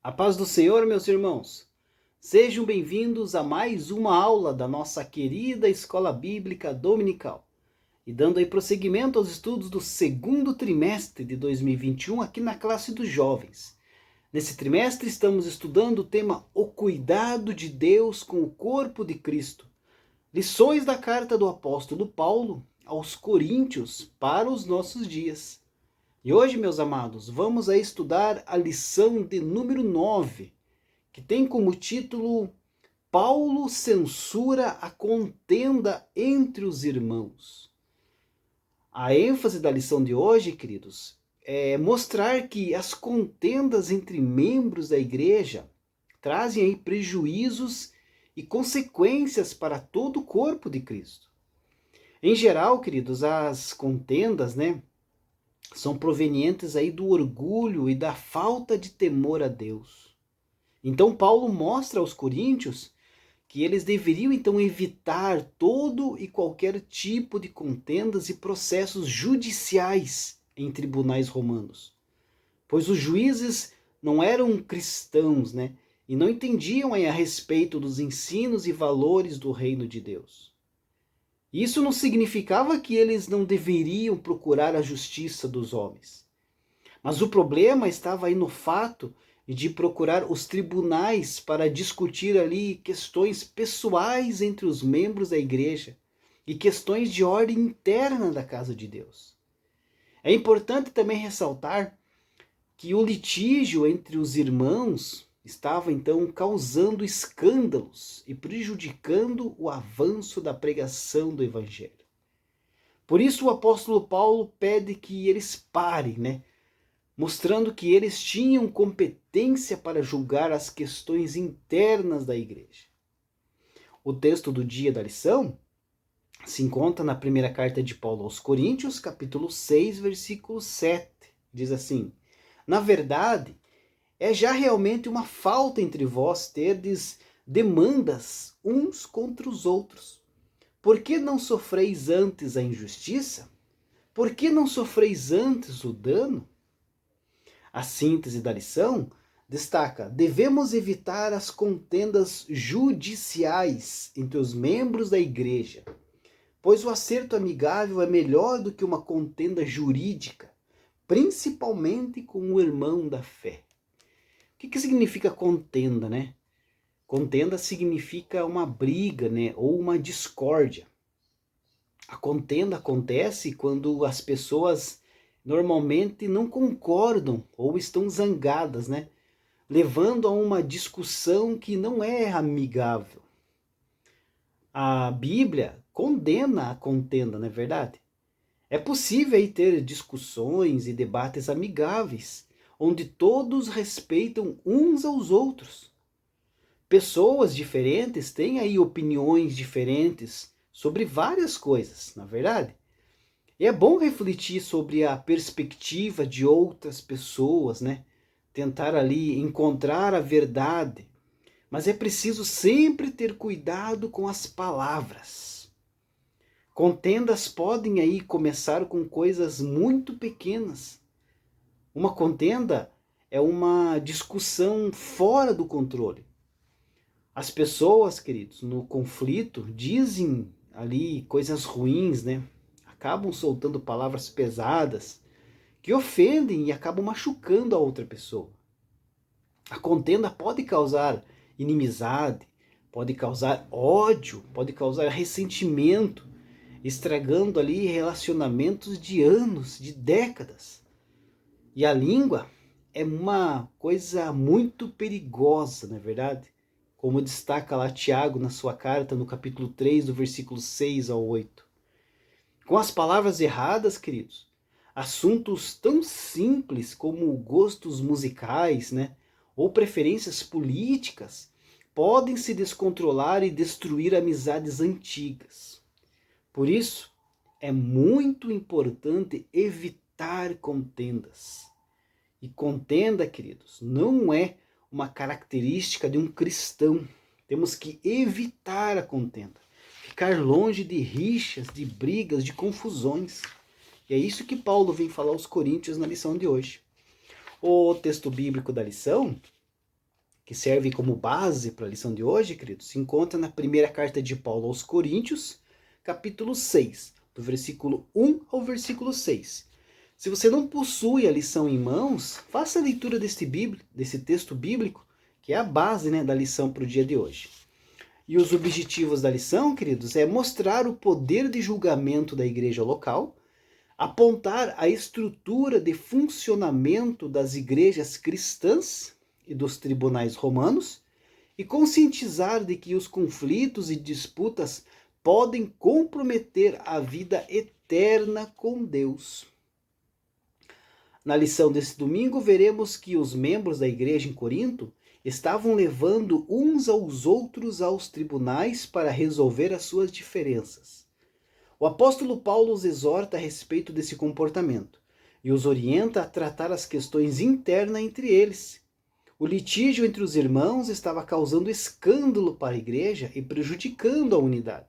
A paz do Senhor, meus irmãos. Sejam bem-vindos a mais uma aula da nossa querida Escola Bíblica Dominical. E dando aí prosseguimento aos estudos do segundo trimestre de 2021 aqui na classe dos jovens. Nesse trimestre estamos estudando o tema O Cuidado de Deus com o Corpo de Cristo. Lições da carta do apóstolo Paulo aos Coríntios para os nossos dias. E hoje, meus amados, vamos a estudar a lição de número 9, que tem como título Paulo censura a contenda entre os irmãos. A ênfase da lição de hoje, queridos, é mostrar que as contendas entre membros da igreja trazem aí prejuízos e consequências para todo o corpo de Cristo. Em geral, queridos, as contendas, são provenientes aí do orgulho e da falta de temor a Deus. Então Paulo mostra aos coríntios que eles deveriam então evitar todo e qualquer tipo de contendas e processos judiciais em tribunais romanos, pois os juízes não eram cristãos, e não entendiam aí a respeito dos ensinos e valores do reino de Deus. Isso não significava que eles não deveriam procurar a justiça dos homens. Mas o problema estava aí no fato de procurar os tribunais para discutir ali questões pessoais entre os membros da igreja e questões de ordem interna da casa de Deus. É importante também ressaltar que o litígio entre os irmãos estava então causando escândalos e prejudicando o avanço da pregação do evangelho. Por isso o apóstolo Paulo pede que eles parem, mostrando que eles tinham competência para julgar as questões internas da igreja. O texto do dia da lição se encontra na primeira carta de Paulo aos Coríntios, capítulo 6, versículo 7. Diz assim: Na verdade, é já realmente uma falta entre vós terdes demandas uns contra os outros. Por que não sofreis antes a injustiça? Por que não sofreis antes o dano? A síntese da lição destaca: devemos evitar as contendas judiciais entre os membros da igreja, pois o acerto amigável é melhor do que uma contenda jurídica, principalmente com o irmão da fé. O que significa contenda, Contenda significa uma briga, ou uma discórdia. A contenda acontece quando as pessoas normalmente não concordam ou estão zangadas, levando a uma discussão que não é amigável. A Bíblia condena a contenda, não é verdade? É possível aí ter discussões e debates amigáveis, onde todos respeitam uns aos outros. Pessoas diferentes têm aí opiniões diferentes sobre várias coisas, na verdade. E é bom refletir sobre a perspectiva de outras pessoas, tentar ali encontrar a verdade. Mas é preciso sempre ter cuidado com as palavras. Contendas podem aí começar com coisas muito pequenas. Uma contenda é uma discussão fora do controle. As pessoas, queridos, no conflito dizem ali coisas ruins, acabam soltando palavras pesadas que ofendem e acabam machucando a outra pessoa. A contenda pode causar inimizade, pode causar ódio, pode causar ressentimento, estragando ali relacionamentos de anos, de décadas. E a língua é uma coisa muito perigosa, não é verdade? Como destaca lá Tiago na sua carta, no capítulo 3, do versículo 6 ao 8. Com as palavras erradas, queridos, assuntos tão simples como gostos musicais, ou preferências políticas, podem se descontrolar e destruir amizades antigas. Por isso, é muito importante evitar contendas. E contenda, queridos, não é uma característica de um cristão. Temos que evitar a contenda, ficar longe de rixas, de brigas, de confusões. E é isso que Paulo vem falar aos Coríntios na lição de hoje. O texto bíblico da lição que serve como base para a lição de hoje, queridos, se encontra na primeira carta de Paulo aos Coríntios, capítulo 6, do versículo 1 ao versículo 6. Se você não possui a lição em mãos, faça a leitura desse texto bíblico, que é a base, da lição para o dia de hoje. E os objetivos da lição, queridos, é mostrar o poder de julgamento da igreja local, apontar a estrutura de funcionamento das igrejas cristãs e dos tribunais romanos e conscientizar de que os conflitos e disputas podem comprometer a vida eterna com Deus. Na lição desse domingo, veremos que os membros da igreja em Corinto estavam levando uns aos outros aos tribunais para resolver as suas diferenças. O apóstolo Paulo os exorta a respeito desse comportamento e os orienta a tratar as questões internas entre eles. O litígio entre os irmãos estava causando escândalo para a igreja e prejudicando a unidade.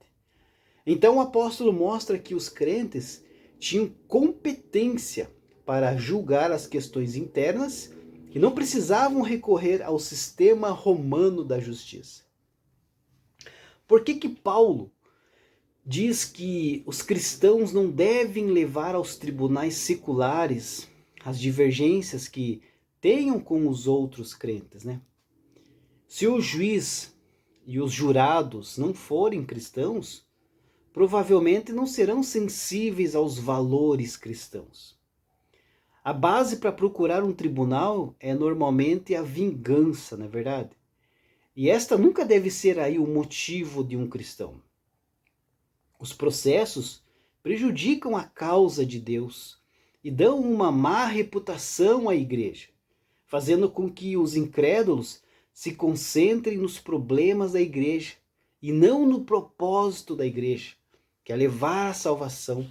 Então o apóstolo mostra que os crentes tinham competência para julgar as questões internas e não precisavam recorrer ao sistema romano da justiça. Por que Paulo diz que os cristãos não devem levar aos tribunais seculares as divergências que tenham com os outros crentes, Se o juiz e os jurados não forem cristãos, provavelmente não serão sensíveis aos valores cristãos. A base para procurar um tribunal é normalmente a vingança, não é verdade? E esta nunca deve ser aí o motivo de um cristão. Os processos prejudicam a causa de Deus e dão uma má reputação à igreja, fazendo com que os incrédulos se concentrem nos problemas da igreja e não no propósito da igreja, que é levar a salvação,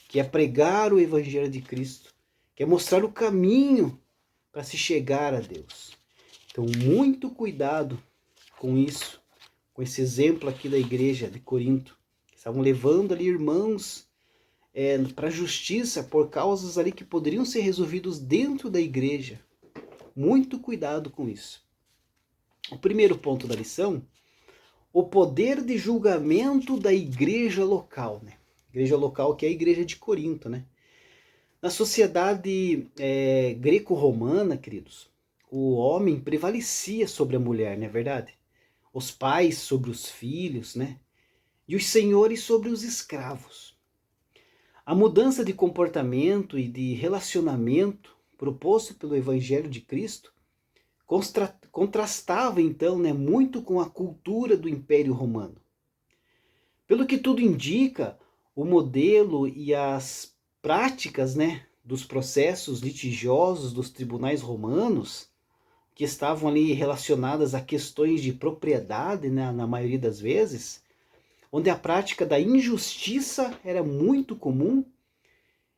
que é pregar o evangelho de Cristo, que é mostrar o caminho para se chegar a Deus. Então, muito cuidado com isso, com esse exemplo aqui da igreja de Corinto. Estavam levando ali irmãos para a justiça por causas ali que poderiam ser resolvidos dentro da igreja. Muito cuidado com isso. O primeiro ponto da lição, o poder de julgamento da igreja local. Igreja local que é a igreja de Corinto. Na sociedade greco-romana, queridos, o homem prevalecia sobre a mulher, não é verdade? Os pais sobre os filhos, e os senhores sobre os escravos. A mudança de comportamento e de relacionamento proposto pelo Evangelho de Cristo contrastava então muito com a cultura do Império Romano. Pelo que tudo indica, o modelo e as práticas dos processos litigiosos dos tribunais romanos, que estavam ali relacionadas a questões de propriedade, na maioria das vezes, onde a prática da injustiça era muito comum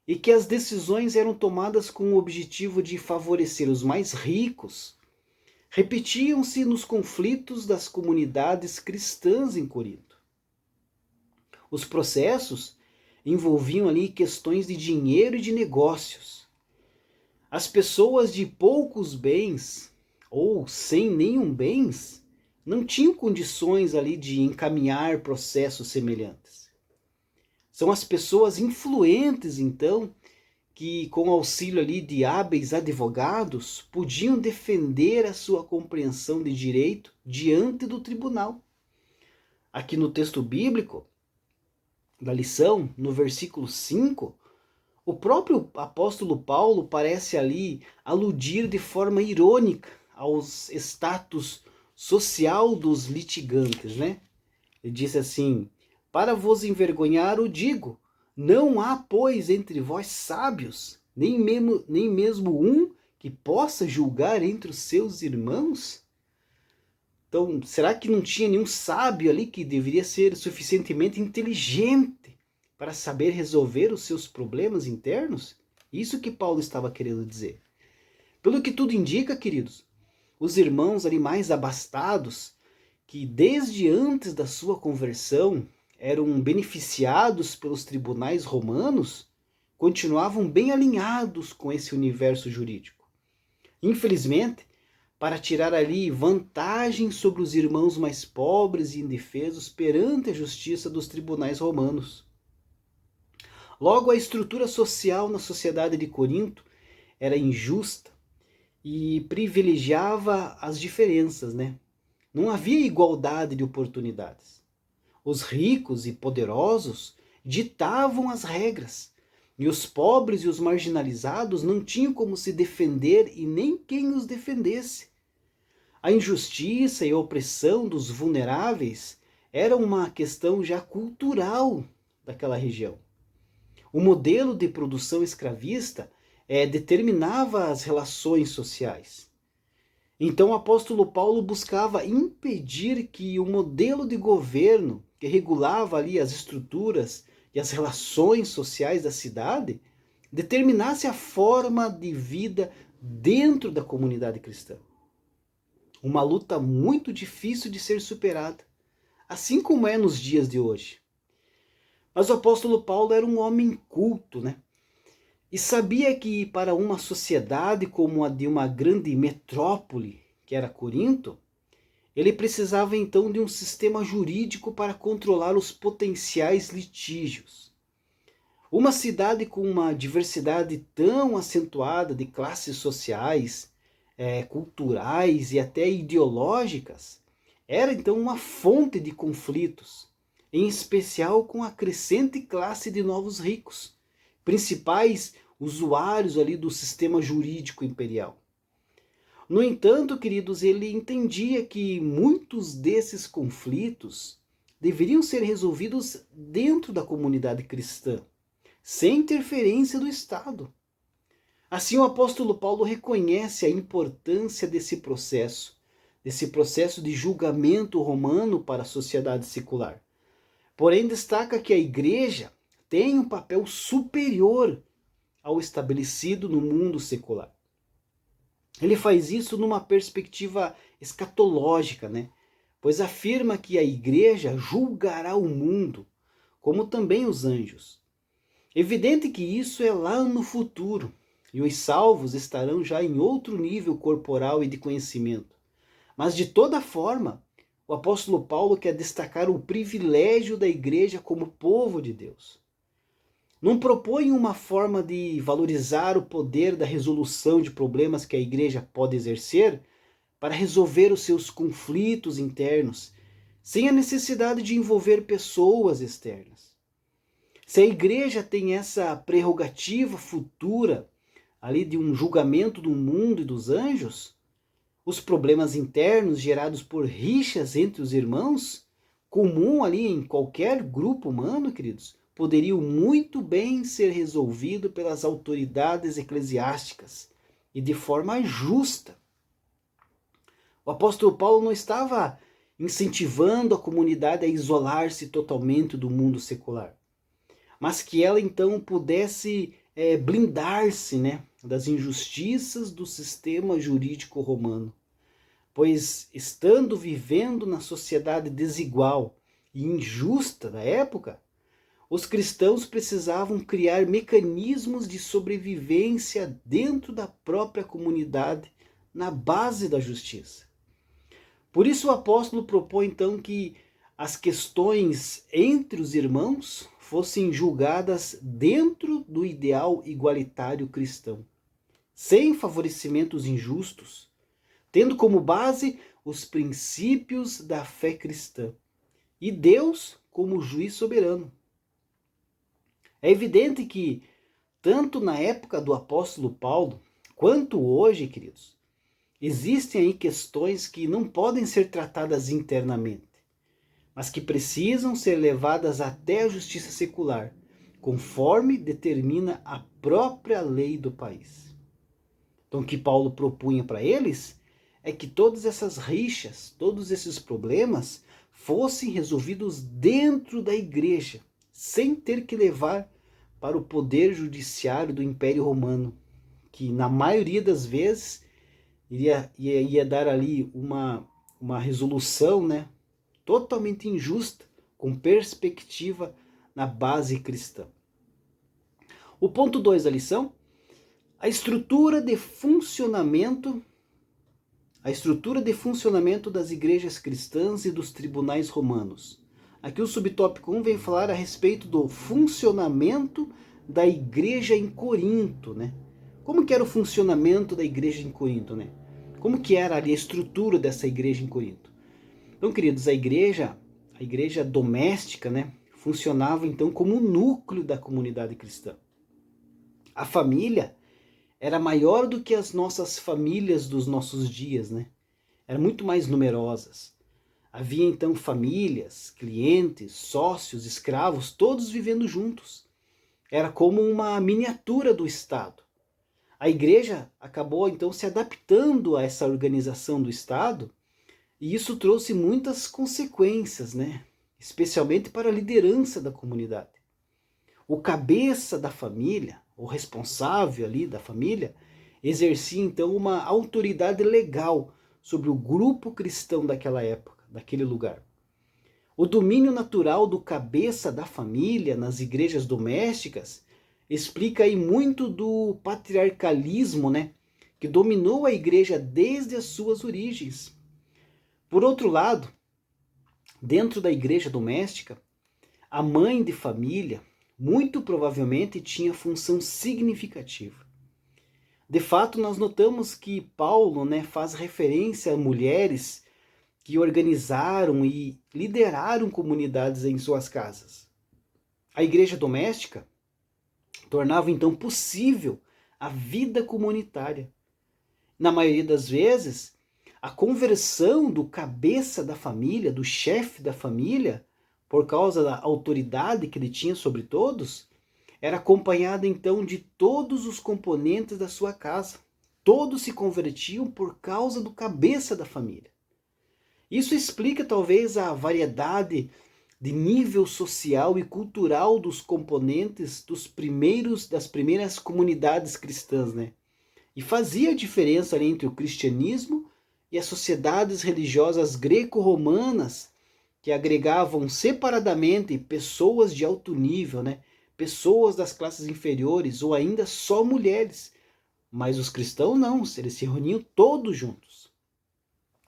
e que as decisões eram tomadas com o objetivo de favorecer os mais ricos, repetiam-se nos conflitos das comunidades cristãs em Corinto. Os processos envolviam ali questões de dinheiro e de negócios. As pessoas de poucos bens ou sem nenhum bens não tinham condições ali de encaminhar processos semelhantes. São as pessoas influentes, então, que com auxílio ali de hábeis advogados, podiam defender a sua compreensão de direito diante do tribunal. Aqui no texto bíblico da lição, no versículo 5, o próprio apóstolo Paulo parece ali aludir de forma irônica aos status social dos litigantes, Ele disse assim: para vos envergonhar o digo, não há, pois, entre vós sábios, nem mesmo um que possa julgar entre os seus irmãos? Então, será que não tinha nenhum sábio ali que deveria ser suficientemente inteligente para saber resolver os seus problemas internos? Isso que Paulo estava querendo dizer. Pelo que tudo indica, queridos, os irmãos ali mais abastados, que desde antes da sua conversão eram beneficiados pelos tribunais romanos, continuavam bem alinhados com esse universo jurídico. Infelizmente, para tirar ali vantagem sobre os irmãos mais pobres e indefesos perante a justiça dos tribunais romanos. Logo, a estrutura social na sociedade de Corinto era injusta e privilegiava as diferenças, né? Não havia igualdade de oportunidades. Os ricos e poderosos ditavam as regras, e os pobres e os marginalizados não tinham como se defender e nem quem os defendesse. A injustiça e a opressão dos vulneráveis era uma questão já cultural daquela região. O modelo de produção escravista determinava as relações sociais. Então o apóstolo Paulo buscava impedir que o modelo de governo que regulava ali as estruturas e as relações sociais da cidade determinasse a forma de vida dentro da comunidade cristã. Uma luta muito difícil de ser superada, assim como é nos dias de hoje. Mas o apóstolo Paulo era um homem culto, né? E sabia que para uma sociedade como a de uma grande metrópole, que era Corinto, ele precisava então de um sistema jurídico para controlar os potenciais litígios. Uma cidade com uma diversidade tão acentuada de classes sociais, culturais e até ideológicas, era então uma fonte de conflitos, em especial com a crescente classe de novos ricos, principais usuários ali do sistema jurídico imperial. No entanto, queridos, ele entendia que muitos desses conflitos deveriam ser resolvidos dentro da comunidade cristã, sem interferência do Estado. Assim, o apóstolo Paulo reconhece a importância desse processo de julgamento romano para a sociedade secular. Porém, destaca que a igreja tem um papel superior ao estabelecido no mundo secular. Ele faz isso numa perspectiva escatológica, né? Pois afirma que a igreja julgará o mundo, como também os anjos. Evidente que isso é lá no futuro, e os salvos estarão já em outro nível corporal e de conhecimento. Mas de toda forma, o apóstolo Paulo quer destacar o privilégio da igreja como povo de Deus. Não propõe uma forma de valorizar o poder da resolução de problemas que a igreja pode exercer para resolver os seus conflitos internos, sem a necessidade de envolver pessoas externas. Se a igreja tem essa prerrogativa futura ali de um julgamento do mundo e dos anjos, os problemas internos gerados por rixas entre os irmãos, comum ali em qualquer grupo humano, queridos, poderiam muito bem ser resolvidos pelas autoridades eclesiásticas e de forma justa. O apóstolo Paulo não estava incentivando a comunidade a isolar-se totalmente do mundo secular, mas que ela então pudesse blindar-se, né, das injustiças do sistema jurídico romano. Pois, estando vivendo na sociedade desigual e injusta da época, os cristãos precisavam criar mecanismos de sobrevivência dentro da própria comunidade, na base da justiça. Por isso o apóstolo propõe então que as questões entre os irmãos fossem julgadas dentro do ideal igualitário cristão, sem favorecimentos injustos, tendo como base os princípios da fé cristã e Deus como juiz soberano. É evidente que, tanto na época do apóstolo Paulo, quanto hoje, queridos, existem aí questões que não podem ser tratadas internamente, mas que precisam ser levadas até a justiça secular, conforme determina a própria lei do país. Então, o que Paulo propunha para eles é que todas essas rixas, todos esses problemas fossem resolvidos dentro da igreja, sem ter que levar para o poder judiciário do Império Romano, que na maioria das vezes ia dar ali uma resolução, né, totalmente injusta, com perspectiva na base cristã. O ponto 2 da lição, a estrutura de funcionamento a estrutura de funcionamento das igrejas cristãs e dos tribunais romanos. Aqui o subtópico 1 vem falar a respeito do funcionamento da igreja em Corinto, né? Como que era o funcionamento da igreja em Corinto, né? Como que era ali a estrutura dessa igreja em Corinto? Então, queridos, a igreja doméstica, né, funcionava então como o núcleo da comunidade cristã. A família era maior do que as nossas famílias dos nossos dias, né? Eram muito mais numerosas. Havia então famílias, clientes, sócios, escravos, todos vivendo juntos. Era como uma miniatura do Estado. A igreja acabou então se adaptando a essa organização do Estado, e isso trouxe muitas consequências, né? Especialmente para a liderança da comunidade. O cabeça da família, o responsável ali da família, exercia então uma autoridade legal sobre o grupo cristão daquela época, daquele lugar. O domínio natural do cabeça da família nas igrejas domésticas explica aí muito do patriarcalismo, né, que dominou a igreja desde as suas origens. Por outro lado, dentro da igreja doméstica, a mãe de família muito provavelmente tinha função significativa. De fato, nós notamos que Paulo, né, faz referência a mulheres que organizaram e lideraram comunidades em suas casas. A igreja doméstica tornava então possível a vida comunitária. Na maioria das vezes, a conversão do cabeça da família, do chefe da família, por causa da autoridade que ele tinha sobre todos, era acompanhada então de todos os componentes da sua casa. Todos se convertiam por causa do cabeça da família. Isso explica talvez a variedade de nível social e cultural dos componentes das primeiras comunidades cristãs, né? E fazia diferença ali entre o cristianismo e as sociedades religiosas greco-romanas, que agregavam separadamente pessoas de alto nível, né? Pessoas das classes inferiores ou ainda só mulheres. Mas os cristãos não, eles se reuniam todos juntos.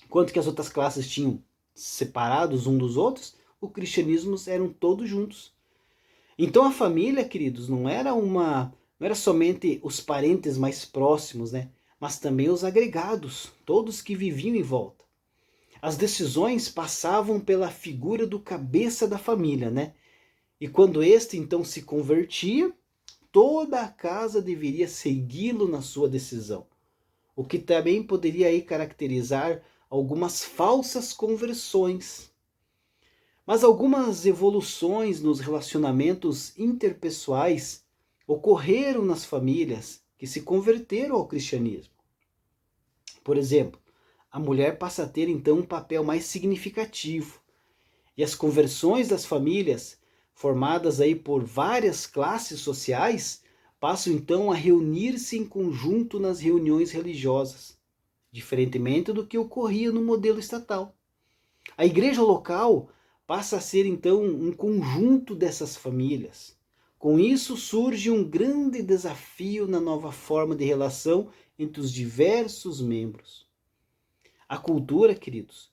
Enquanto que as outras classes tinham separados um dos outros, o cristianismo eram todos juntos. Então a família, queridos, não era somente os parentes mais próximos, né? Mas também os agregados, todos que viviam em volta. As decisões passavam pela figura do cabeça da família, né? E quando este então se convertia, toda a casa deveria segui-lo na sua decisão. O que também poderia aí caracterizar algumas falsas conversões. Mas algumas evoluções nos relacionamentos interpessoais ocorreram nas famílias que se converteram ao cristianismo. Por exemplo, a mulher passa a ter então um papel mais significativo. E as conversões das famílias, formadas aí por várias classes sociais, passam então a reunir-se em conjunto nas reuniões religiosas, diferentemente do que ocorria no modelo estatal. A igreja local passa a ser então um conjunto dessas famílias. Com isso surge um grande desafio na nova forma de relação entre os diversos membros. A cultura, queridos,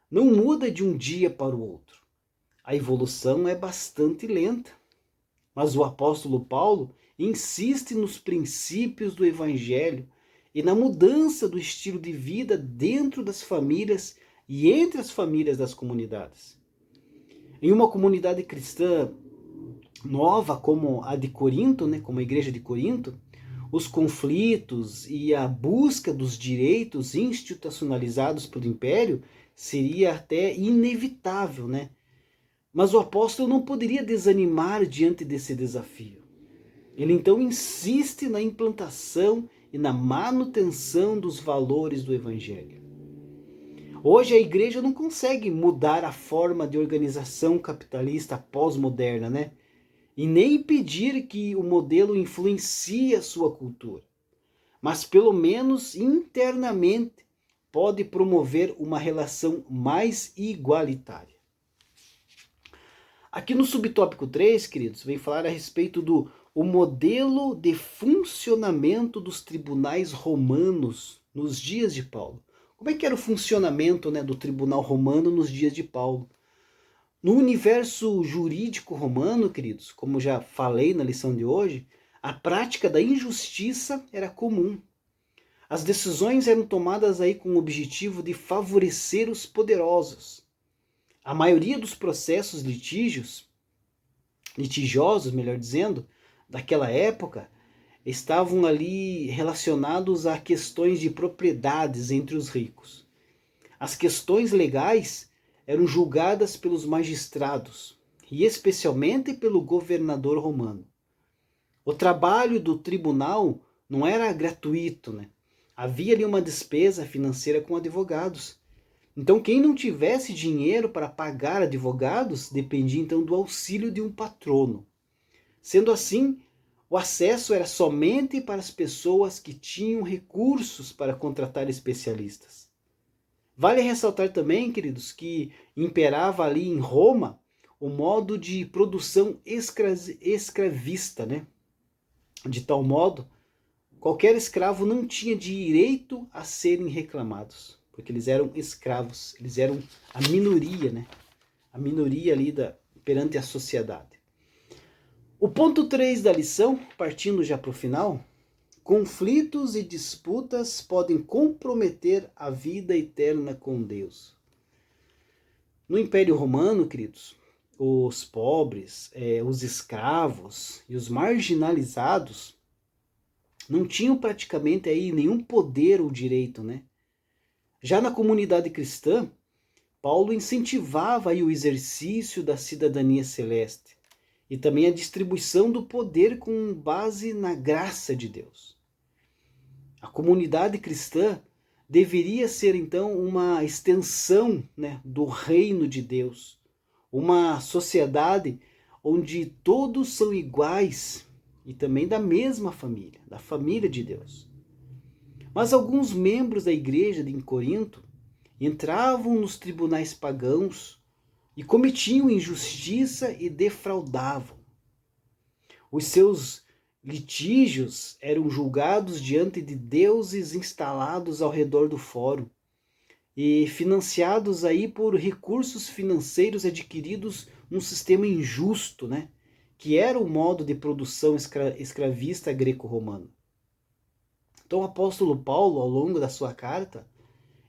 não muda de um dia para o outro. A evolução é bastante lenta. Mas o apóstolo Paulo insiste nos princípios do evangelho e na mudança do estilo de vida dentro das famílias e entre as famílias das comunidades. Em uma comunidade cristã nova como a de Corinto, né, como a igreja de Corinto, os conflitos e a busca dos direitos institucionalizados pelo império seria até inevitável, né? Mas o apóstolo não poderia desanimar diante desse desafio. Ele então insiste na implantação e na manutenção dos valores do evangelho. Hoje a igreja não consegue mudar a forma de organização capitalista pós-moderna, né? E nem impedir que o modelo influencie a sua cultura. Mas pelo menos internamente pode promover uma relação mais igualitária. Aqui no subtópico 3, queridos, vem falar a respeito do modelo de funcionamento dos tribunais romanos nos dias de Paulo. Como é que era o funcionamento, né, do tribunal romano nos dias de Paulo? No universo jurídico romano, queridos, como já falei na lição de hoje, a prática da injustiça era comum. As decisões eram tomadas aí com o objetivo de favorecer os poderosos. A maioria dos processos litigiosos, melhor dizendo, daquela época, estavam ali relacionados a questões de propriedades entre os ricos. As questões legais eram julgadas pelos magistrados, e especialmente pelo governador romano. O trabalho do tribunal não era gratuito, né? Havia ali uma despesa financeira com advogados. Então, quem não tivesse dinheiro para pagar advogados dependia então do auxílio de um patrono. Sendo assim, o acesso era somente para as pessoas que tinham recursos para contratar especialistas. Vale ressaltar também, queridos, que imperava ali em Roma o modo de produção escravista, né? De tal modo, qualquer escravo não tinha direito a serem reclamados, porque eles eram escravos, eles eram a minoria, né? A minoria ali perante a sociedade. O ponto 3 da lição, partindo já para o final, conflitos e disputas podem comprometer a vida eterna com Deus. No Império Romano, queridos, os pobres, os escravos e os marginalizados não tinham praticamente aí nenhum poder ou direito, né? Já na comunidade cristã, Paulo incentivava aí o exercício da cidadania celeste e também a distribuição do poder com base na graça de Deus. A comunidade cristã deveria ser então uma extensão, né, do reino de Deus, uma sociedade onde todos são iguais e também da mesma família, da família de Deus. Mas alguns membros da igreja de Corinto entravam nos tribunais pagãos e cometiam injustiça e defraudavam. Os seus litígios eram julgados diante de deuses instalados ao redor do fórum e financiados aí por recursos financeiros adquiridos num sistema injusto, né? Que era o modo de produção escravista greco-romano. Então o apóstolo Paulo, ao longo da sua carta,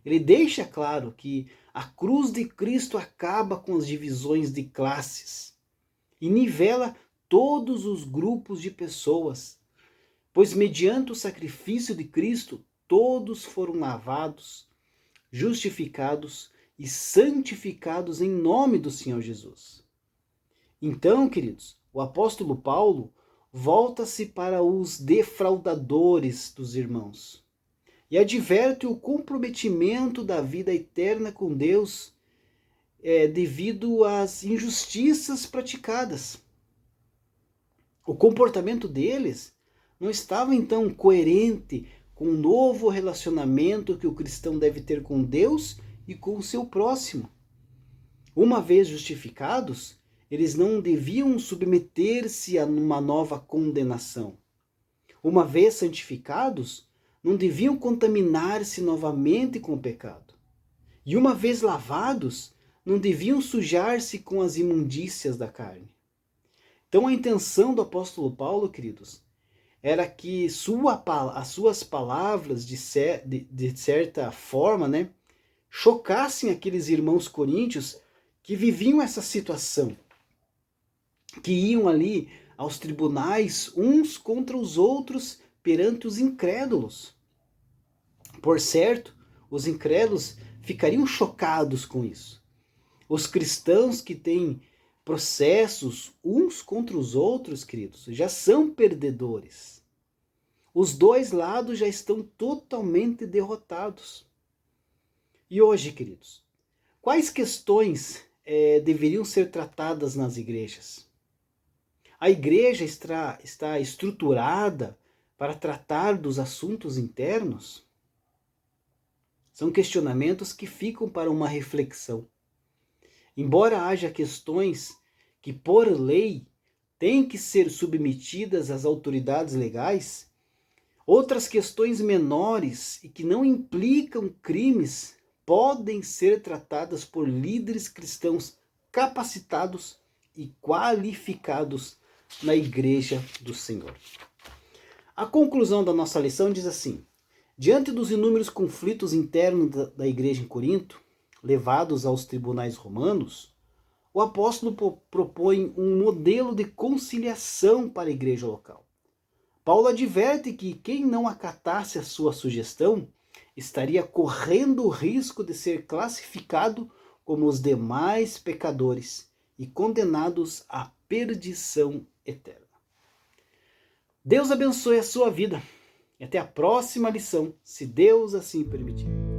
ele deixa claro que a cruz de Cristo acaba com as divisões de classes e nivela todos os grupos de pessoas, pois mediante o sacrifício de Cristo, todos foram lavados, justificados e santificados em nome do Senhor Jesus. Então, queridos, o apóstolo Paulo volta-se para os defraudadores dos irmãos e adverte o comprometimento da vida eterna com Deus devido às injustiças praticadas. O comportamento deles não estava então coerente com o novo relacionamento que o cristão deve ter com Deus e com o seu próximo. Uma vez justificados, eles não deviam submeter-se a uma nova condenação. Uma vez santificados, não deviam contaminar-se novamente com o pecado. E uma vez lavados, não deviam sujar-se com as imundícias da carne. Então a intenção do apóstolo Paulo, queridos, era que as suas palavras, de certa forma, né, chocassem aqueles irmãos coríntios que viviam essa situação, que iam ali aos tribunais uns contra os outros perante os incrédulos. Por certo, os incrédulos ficariam chocados com isso. Os cristãos que têm processos uns contra os outros, queridos, já são perdedores. Os dois lados já estão totalmente derrotados. E hoje, queridos, quais questões deveriam ser tratadas nas igrejas? A igreja está estruturada para tratar dos assuntos internos? São questionamentos que ficam para uma reflexão. Embora haja questões que, por lei, têm que ser submetidas às autoridades legais, Outras questões menores e que não implicam crimes podem ser tratadas por líderes cristãos capacitados e qualificados na Igreja do Senhor. A conclusão da nossa lição diz assim: diante dos inúmeros conflitos internos da Igreja em Corinto, levados aos tribunais romanos, o apóstolo propõe um modelo de conciliação para a igreja local. Paulo adverte que quem não acatasse a sua sugestão estaria correndo o risco de ser classificado como os demais pecadores e condenados à perdição eterna. Deus abençoe a sua vida e até a próxima lição, se Deus assim permitir.